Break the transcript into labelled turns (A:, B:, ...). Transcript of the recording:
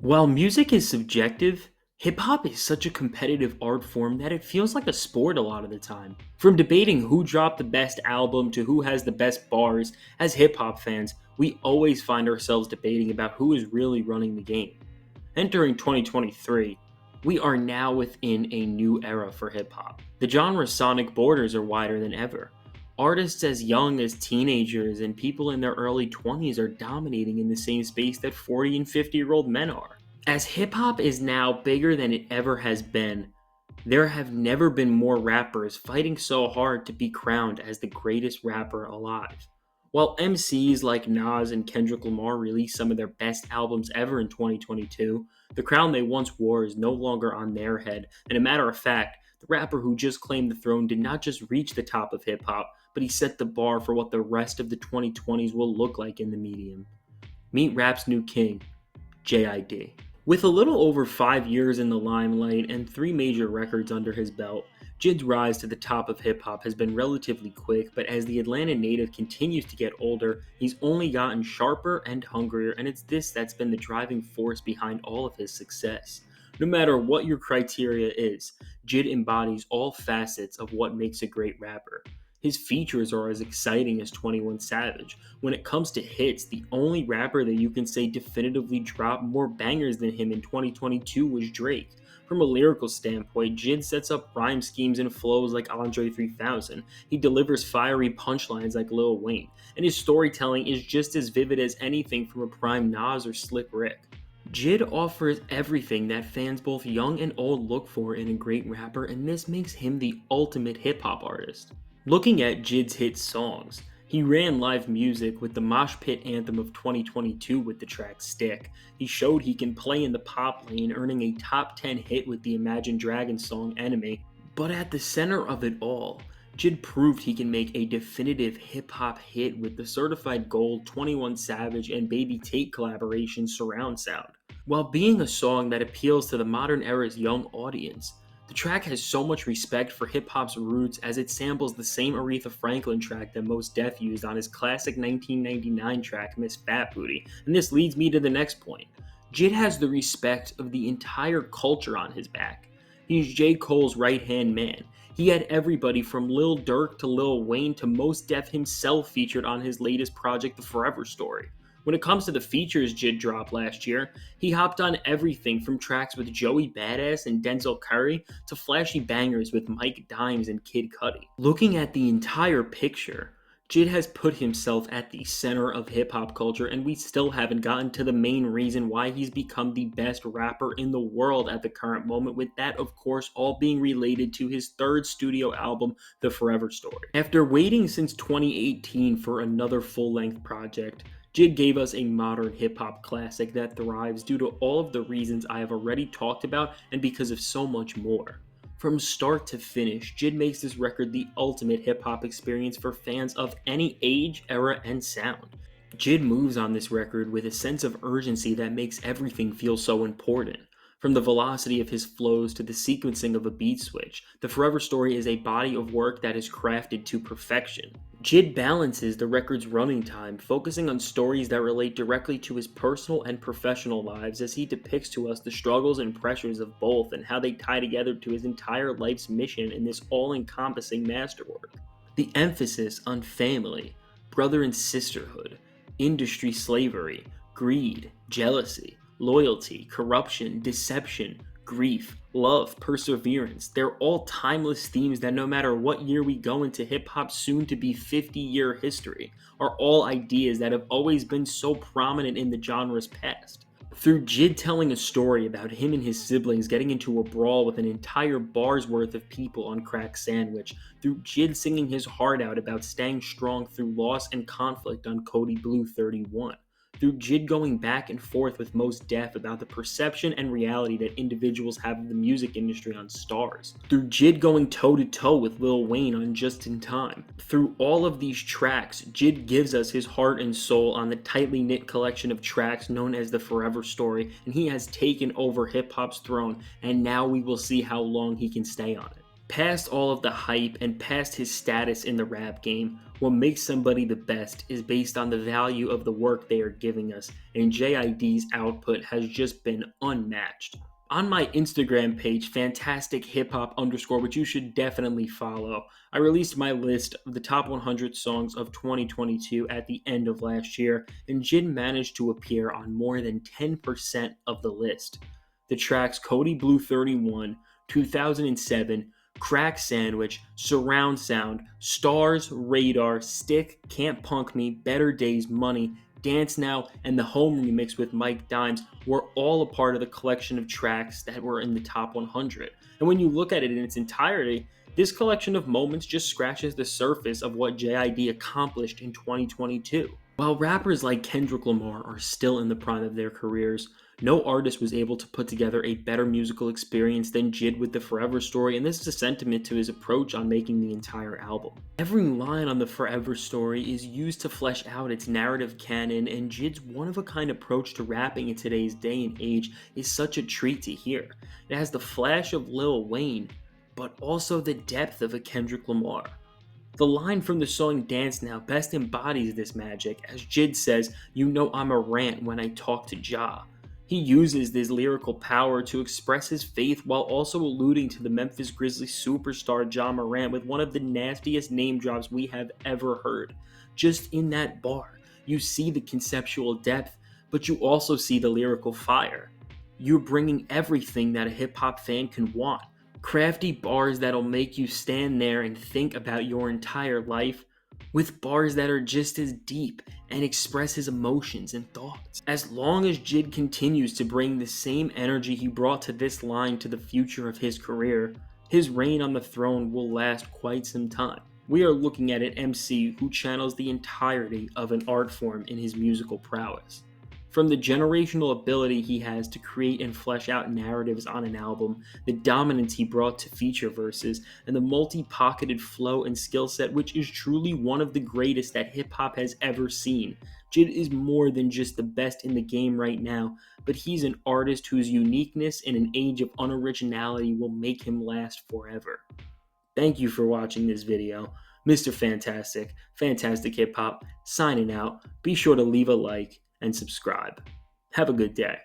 A: While music is subjective, hip hop is such a competitive art form that it feels like a sport a lot of the time. From debating who dropped the best album to who has the best bars, as hip hop fans, we always find ourselves debating about who is really running the game. Entering 2023, we are now within a new era for hip hop. The genre's sonic borders are wider than ever. Artists as young as teenagers and people in their early 20s are dominating in the same space that 40 and 50-year-old men are. As hip hop is now bigger than it ever has been, there have never been more rappers fighting so hard to be crowned as the greatest rapper alive. While MCs like Nas and Kendrick Lamar released some of their best albums ever in 2022, the crown they once wore is no longer on their head, and a matter of fact, the rapper who just claimed the throne did not just reach the top of hip hop, but he set the bar for what the rest of the 2020s will look like in the medium. Meet rap's new king, JID. With a little over 5 years in the limelight and three major records under his belt, Jid's rise to the top of hip hop has been relatively quick, but as the Atlanta native continues to get older, he's only gotten sharper and hungrier, and it's this that's been the driving force behind all of his success. No matter what your criteria is, Jid embodies all facets of what makes a great rapper. His features are as exciting as 21 Savage. When it comes to hits, the only rapper that you can say definitively dropped more bangers than him in 2022 was Drake. From a lyrical standpoint, Jid sets up rhyme schemes and flows like Andre 3000. He delivers fiery punchlines like Lil Wayne, and his storytelling is just as vivid as anything from a prime Nas or Slick Rick. Jid offers everything that fans both young and old look for in a great rapper, and this makes him the ultimate hip hop artist. Looking at Jid's hit songs, he ran live music with the Mosh Pit anthem of 2022 with the track Stick. He showed he can play in the pop lane, earning a top 10 hit with the Imagine Dragons song Enemy. But at the center of it all, Jid proved he can make a definitive hip hop hit with the certified gold 21 Savage and Baby Tate collaboration surround sound. While being a song that appeals to the modern era's young audience, the track has so much respect for hip hop's roots as it samples the same Aretha Franklin track that Mos Def used on his classic 1999 track Miss Fat Booty, and this leads me to the next point. Jid has the respect of the entire culture on his back. He's J. Cole's right-hand man. He had everybody from Lil Durk to Lil Wayne to Mos Def himself featured on his latest project, The Forever Story. When it comes to the features Jid dropped last year, he hopped on everything from tracks with Joey Badass and Denzel Curry to flashy bangers with Mike Dimes and Kid Cudi. Looking at the entire picture, Jid has put himself at the center of hip hop culture, and we still haven't gotten to the main reason why he's become the best rapper in the world at the current moment, with that, of course, all being related to his third studio album, The Forever Story. After waiting since 2018 for another full-length project, Jid gave us a modern hip-hop classic that thrives due to all of the reasons I have already talked about and because of so much more. From start to finish, Jid makes this record the ultimate hip-hop experience for fans of any age, era, and sound. Jid moves on this record with a sense of urgency that makes everything feel so important. From the velocity of his flows to the sequencing of a beat switch, The Forever Story is a body of work that is crafted to perfection. Jid balances the record's running time, focusing on stories that relate directly to his personal and professional lives as he depicts to us the struggles and pressures of both and how they tie together to his entire life's mission in this all-encompassing masterwork. The emphasis on family, brother and sisterhood, industry slavery, greed, jealousy, loyalty, corruption, deception, grief, love, perseverance. They're all timeless themes that no matter what year we go into hip-hop's soon-to-be 50-year history, are all ideas that have always been so prominent in the genre's past. Through Jid telling a story about him and his siblings getting into a brawl with an entire bar's worth of people on Crack Sandwich, through Jid singing his heart out about staying strong through loss and conflict on Cody Blue 31, through Jid going back and forth with Mos Def about the perception and reality that individuals have of the music industry on stars, through Jid going toe-to-toe with Lil Wayne on Just in Time. Through all of these tracks, Jid gives us his heart and soul on the tightly knit collection of tracks known as The Forever Story, and he has taken over hip-hop's throne, and now we will see how long he can stay on it. Past all of the hype and past his status in the rap game, what makes somebody the best is based on the value of the work they are giving us, and JID's output has just been unmatched. On my Instagram page, fantastic hip hop underscore, which you should definitely follow, I released my list of the top 100 songs of 2022 at the end of last year, and JID managed to appear on more than 10% of the list. The tracks Cody Blue 31, 2007, Crack Sandwich, Surround Sound, Stars, Radar, Stick, Can't Punk Me, Better Days, Money, Dance Now, and the Home remix with Mike Dimes were all a part of the collection of tracks that were in the top 100. And when you look at it in its entirety, this collection of moments just scratches the surface of what JID accomplished in 2022. While rappers like Kendrick Lamar are still in the prime of their careers, no artist was able to put together a better musical experience than JID with the Forever Story, and this is a sentiment to his approach on making the entire album. Every line on the Forever Story is used to flesh out its narrative canon, and JID's one-of-a-kind approach to rapping in today's day and age is such a treat to hear. It has the flash of Lil Wayne, but also the depth of a Kendrick Lamar. The line from the song Dance Now best embodies this magic, as JID says, "You know I'm a rant when I talk to Ja." He uses this lyrical power to express his faith while also alluding to the Memphis Grizzlies superstar Ja Morant with one of the nastiest name drops we have ever heard. Just in that bar, you see the conceptual depth, but you also see the lyrical fire. You're bringing everything that a hip hop fan can want. Crafty bars that'll make you stand there and think about your entire life, with bars that are just as deep and express his emotions and thoughts. As long as JID continues to bring the same energy he brought to this line to the future of his career, his reign on the throne will last quite some time. We are looking at an MC who channels the entirety of an art form in his musical prowess. From the generational ability he has to create and flesh out narratives on an album, the dominance he brought to feature verses, and the multi-pocketed flow and skill set which is truly one of the greatest that hip-hop has ever seen. JID is more than just the best in the game right now, but he's an artist whose uniqueness in an age of unoriginality will make him last forever. Thank you for watching this video. Mr. Fantastic, Fantastic Hip Hop, signing out. Be sure to leave a like and subscribe. Have a good day.